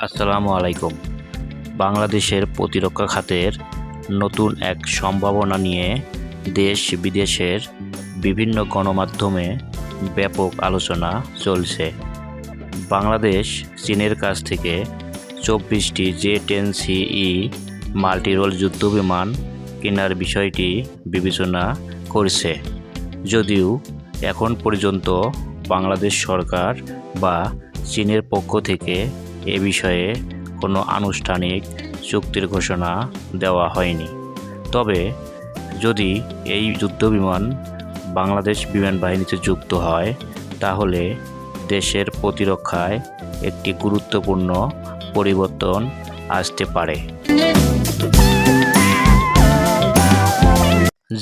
আসসালামু আলাইকুম। বাংলাদেশের প্রতিরক্ষা খাতের নতুন এক সম্ভাবনা নিয়ে দেশ বিদেশের বিভিন্ন গণমাধ্যমে ব্যাপক আলোচনা চলছে। বাংলাদেশ চীনের কাছ থেকে 24টি J-10CE মাল্টিরোল যুদ্ধবিমান কেনার বিষয়টি বিবেচনা করছে। যদিও এখন পর্যন্ত বাংলাদেশ সরকার বা চীনের পক্ষ থেকে এ বিষয়ে কোনো আনুষ্ঠানিক চুক্তির ঘোষণা দেওয়া হয়নি। তবে যদি এই যুদ্ধবিমান বাংলাদেশ বিমান বাহিনীতে যুক্ত হয়, তাহলে দেশের প্রতিরক্ষায় একটি গুরুত্বপূর্ণ পরিবর্তন আসতে পারে।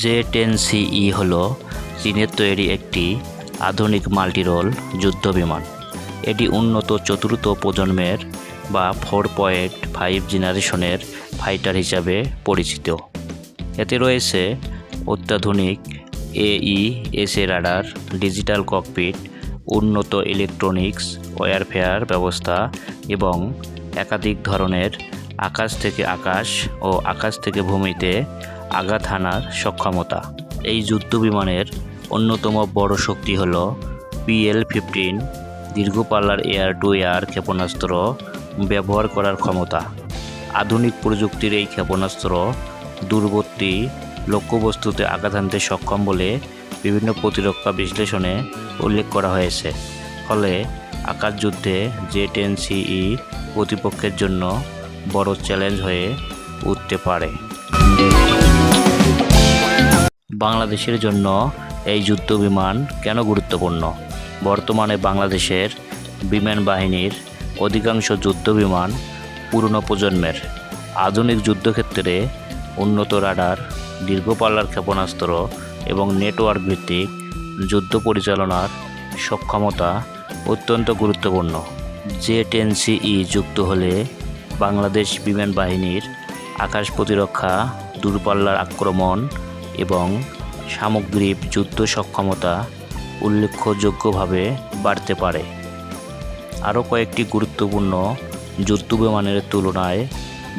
J-10CE হলো চীনের তৈরি একটি আধুনিক মাল্টিরোল যুদ্ধবিমান। এটি উন্নত চতুর্থ প্রজন্মের বা 4.5 জেনারেশনের ফাইটার হিসাবে পরিচিত। এতে রয়েছে অত্যাধুনিক AESA রাডার, ডিজিটাল ককপিট, উন্নত ইলেকট্রনিক্স ওয়্যারফেয়ার ব্যবস্থা এবং একাধিক ধরনের আকাশ থেকে আকাশ ও আকাশ থেকে ভূমিতে আঘাত হানার সক্ষমতা। এই যুদ্ধবিমানের অন্যতম বড় শক্তি হল PL-15 দীর্ঘপাল্লার এয়ার টু এয়ার ক্ষেপণাস্ত্র ব্যবহার করার ক্ষমতা। আধুনিক প্রযুক্তির এই ক্ষেপণাস্ত্র দূরবর্তী লক্ষ্যবস্তুতে আঘাত হানতে সক্ষম বলে বিভিন্ন প্রতিরক্ষা বিশ্লেষণে উল্লেখ করা হয়েছে। ফলে আকাশযুদ্ধে J-10CE প্রতিপক্ষের জন্য বড় চ্যালেঞ্জ হয়ে উঠতে পারে। বাংলাদেশের জন্য এই যুদ্ধবিমান কেন গুরুত্বপূর্ণ? বর্তমানে বাংলাদেশের বিমান বাহিনীর অধিকাংশ যুদ্ধবিমান পুরনো প্রজন্মের। আধুনিক যুদ্ধক্ষেত্রে উন্নত রাডার, দীর্ঘপাল্লার ক্ষেপণাস্ত্র এবং নেটওয়ার্ক ভিত্তিক যুদ্ধ পরিচালনার সক্ষমতা অত্যন্ত গুরুত্বপূর্ণ। J-10CE যুক্ত হলে বাংলাদেশ বিমান বাহিনীর আকাশ প্রতিরক্ষা, দূরপাল্লার আক্রমণ এবং সামগ্রিক যুদ্ধ সক্ষমতা উল্লেখযোগ্যভাবে বাড়তে পারে। আরও কয়েকটি গুরুত্বপূর্ণ যুদ্ধবিমানের তুলনায়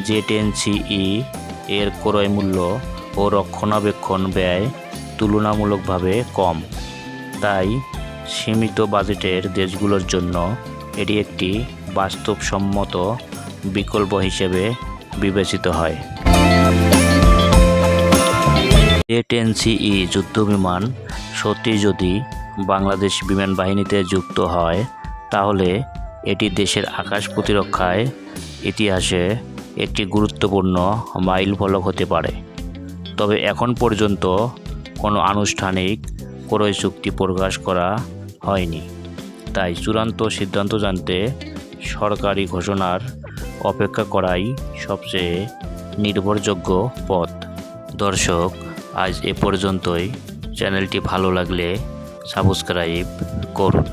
J-10CE এর ক্রয় মূল্য ও রক্ষণাবেক্ষণ ব্যয় তুলনামূলকভাবে কম। তাই সীমিত বাজেটের দেশগুলোর জন্য এটি একটি বাস্তবসম্মত বিকল্প হিসেবে বিবেচিত হয়। J-10CE যুদ্ধবিমান সত্যি যদি বাংলাদেশ বিমান বাহিনীতে যুক্ত হয়, তাহলে এটি দেশের আকাশ প্রতিরক্ষায় ইতিহাসে একটি গুরুত্বপূর্ণ মাইলফলক হতে পারে। তবে এখন পর্যন্ত কোনো আনুষ্ঠানিক ক্রয় চুক্তি প্রকাশ করা হয়নি। তাই চূড়ান্ত সিদ্ধান্ত জানতে সরকারি ঘোষণার অপেক্ষা করাই সবচেয়ে নির্ভরযোগ্য পথ। দর্শক, আজ এ পর্যন্তই। চ্যানেলটি ভালো লাগলে সাবস্ক্রাইব করুন।